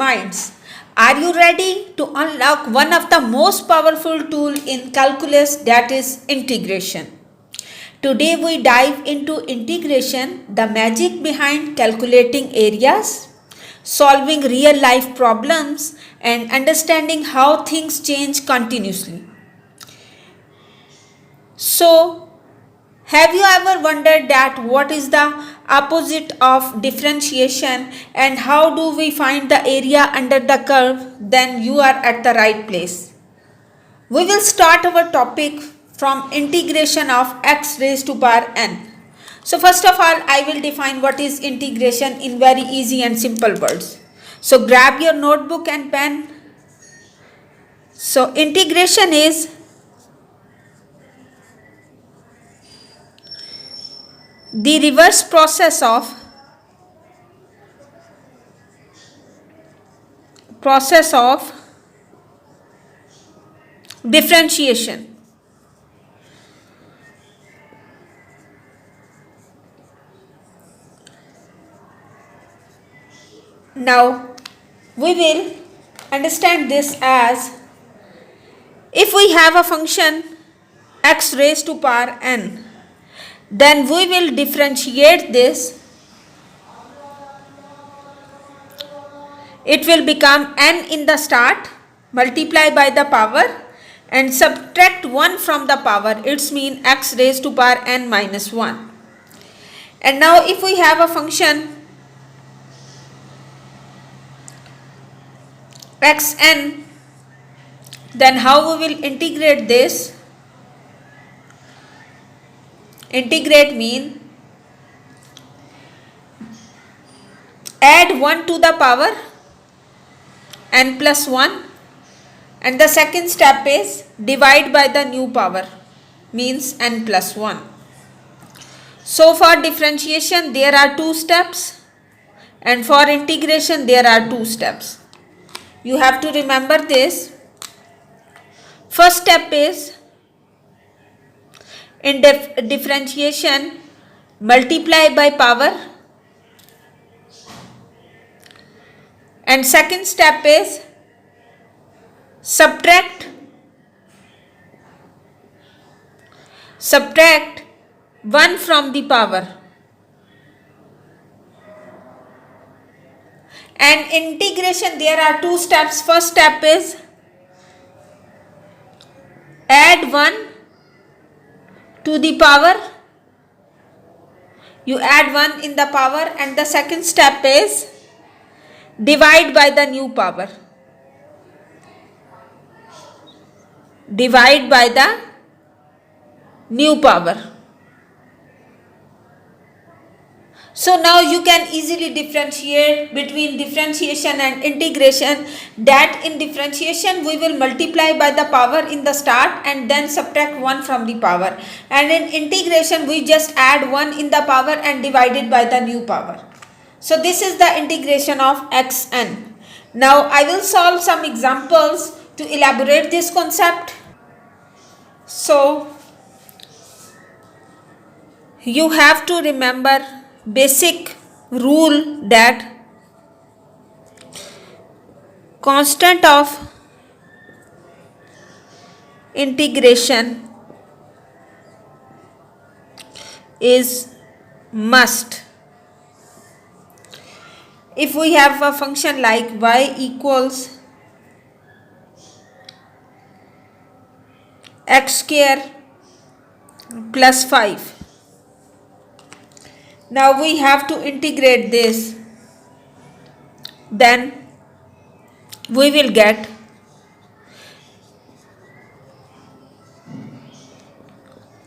minds. Are you ready to unlock one of the most powerful tools in calculus, that is integration? Today we dive into integration, the magic behind calculating areas, solving real life problems, and understanding how things change continuously. So, have you ever wondered that what is the opposite of differentiation and how do we find the area under the curve? Then you are at the right place. We will start our topic from integration of x raised to power n. So first of all, I will define what is integration in very easy and simple words. So grab your notebook and pen. So integration is the reverse process of differentiation. Now we will understand this as, if we have a function x raised to power n, then we will differentiate this. It will become n in the start, multiply by the power and subtract 1 from the power. It's mean x raised to power n minus 1. And now if we have a function xn, then how we will integrate this? Integrate mean add 1 to the power n plus 1, and the second step is divide by the new power, means n plus 1. So for differentiation there are 2 steps and for integration there are 2 steps. You have to remember this. First step is, in differentiation, multiply by power, and second step is subtract 1 from the power. And integration there are 2 steps. First step is add 1 to the power. You add 1 in the power, and the second step is divide by the new power. Divide by the new power. So now you can easily differentiate between differentiation and integration, that in differentiation we will multiply by the power in the start and then subtract 1 from the power, and in integration we just add 1 in the power and divide it by the new power. So this is the integration of xn. Now I will solve some examples to elaborate this concept. So you have to remember basic rule that constant of integration is must. If we have a function like y equals x square plus 5, now we have to integrate this, then we will get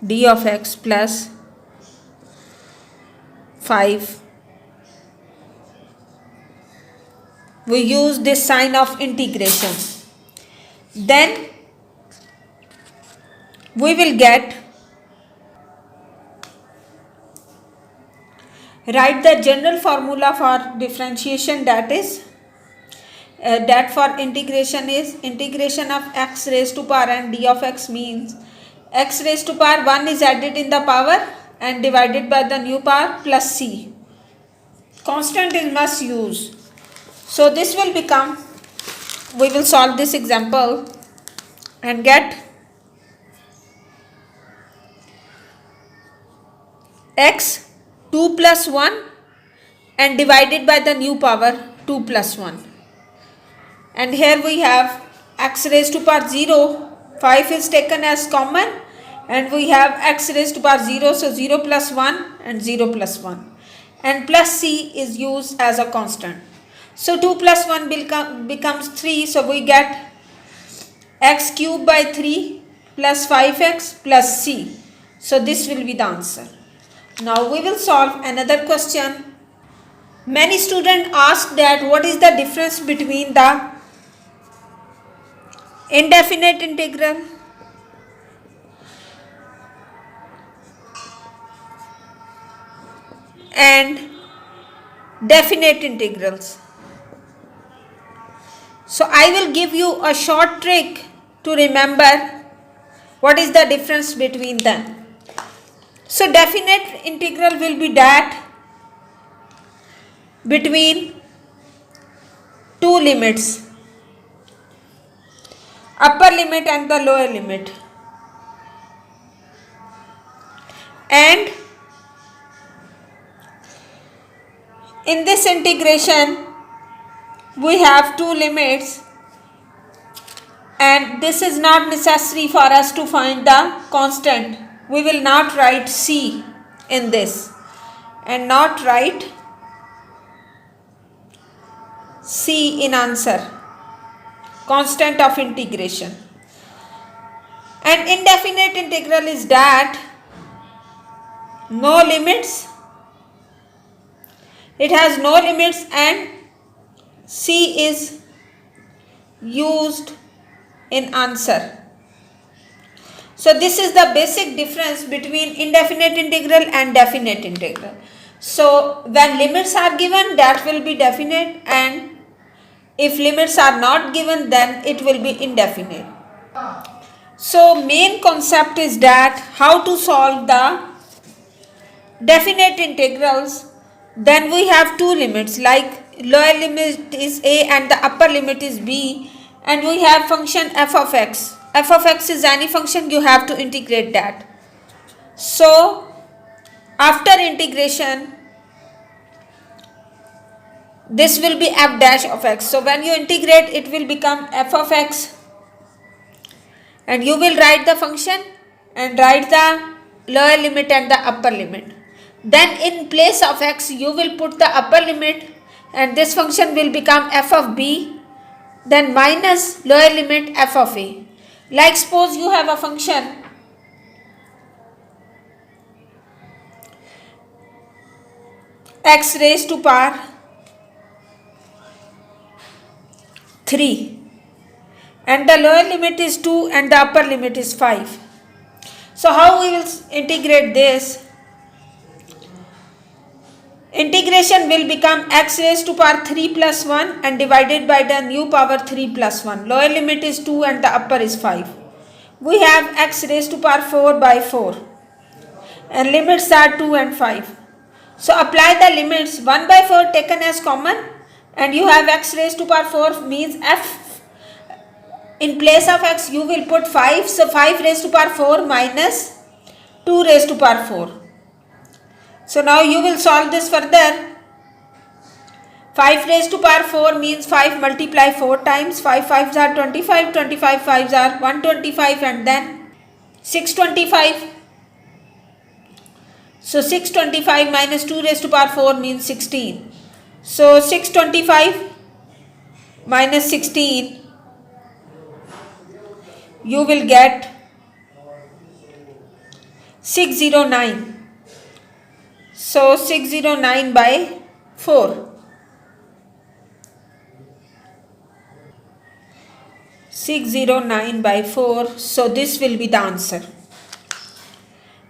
d of x plus 5. We use this sign of integration. Then we will get, write the general formula for differentiation, that is that for integration is integration of x raised to power n d of x, means x raised to power 1 is added in the power and divided by the new power plus c. Constant is must use. So this will become, we will solve this example and get x 2 plus 1 and divided by the new power 2 plus 1. And here we have x raised to power 0, 5 is taken as common, and we have x raised to power 0, so 0 plus 1 and 0 plus 1. And plus c is used as a constant. So 2 plus 1 becomes 3, so we get x cubed by 3 plus 5x plus c. So this will be the answer. Now we will solve another question. Many students ask that what is the difference between the indefinite integral and definite integrals. So I will give you a short trick to remember what is the difference between them. So definite integral will be that between two limits, upper limit and the lower limit, and in this integration we have two limits, and this is not necessary for us to find the constant. We will not write c in this and not write c in answer, constant of integration. And indefinite integral is that no limits, it has no limits, and c is used in answer. So this is the basic difference between indefinite integral and definite integral. So when limits are given, that will be definite, and if limits are not given, then it will be indefinite. So main concept is that how to solve the definite integrals. Then we have two limits, like lower limit is a and the upper limit is b, and we have function f of x. F of x is any function, you have to integrate that. So after integration, this will be f dash of x. So when you integrate, it will become f of x, and you will write the function and write the lower limit and the upper limit. Then in place of x, you will put the upper limit, and this function will become f of b, then minus lower limit f of a. Like suppose you have a function x raised to power 3, and the lower limit is 2 and the upper limit is 5. So how we will integrate this? Integration will become x raised to power 3 plus 1 and divided by the new power 3 plus 1. Lower limit is 2 and the upper is 5. We have x raised to power 4 by 4, and limits are 2 and 5. So apply the limits. 1 by 4 taken as common, and you have x raised to power 4 means f, in place of x you will put 5. So 5 raised to power 4 minus 2 raised to power 4. So now you will solve this further. 5 raised to power 4 means 5 multiply 4 times. 5 5s are 25, 25 5s are 125, and then 625. So 625 minus 2 raised to power 4 means 16. So 625 minus 16, you will get 609. So 609 by 4. 609 by 4. So this will be the answer.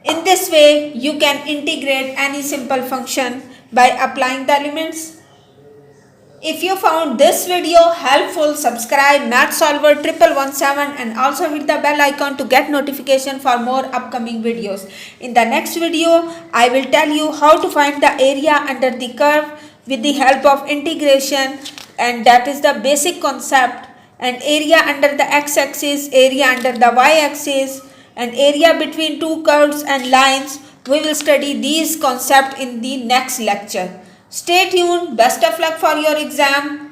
In this way, you can integrate any simple function by applying the limits. If you found this video helpful, subscribe Math Solver 1117 and also hit the bell icon to get notification for more upcoming videos. In the next video, I will tell you how to find the area under the curve with the help of integration and that is the basic concept. And area under the x-axis, area under the y-axis, and area between two curves and lines. We will study these concepts in the next lecture. Stay tuned. Best of luck for your exam.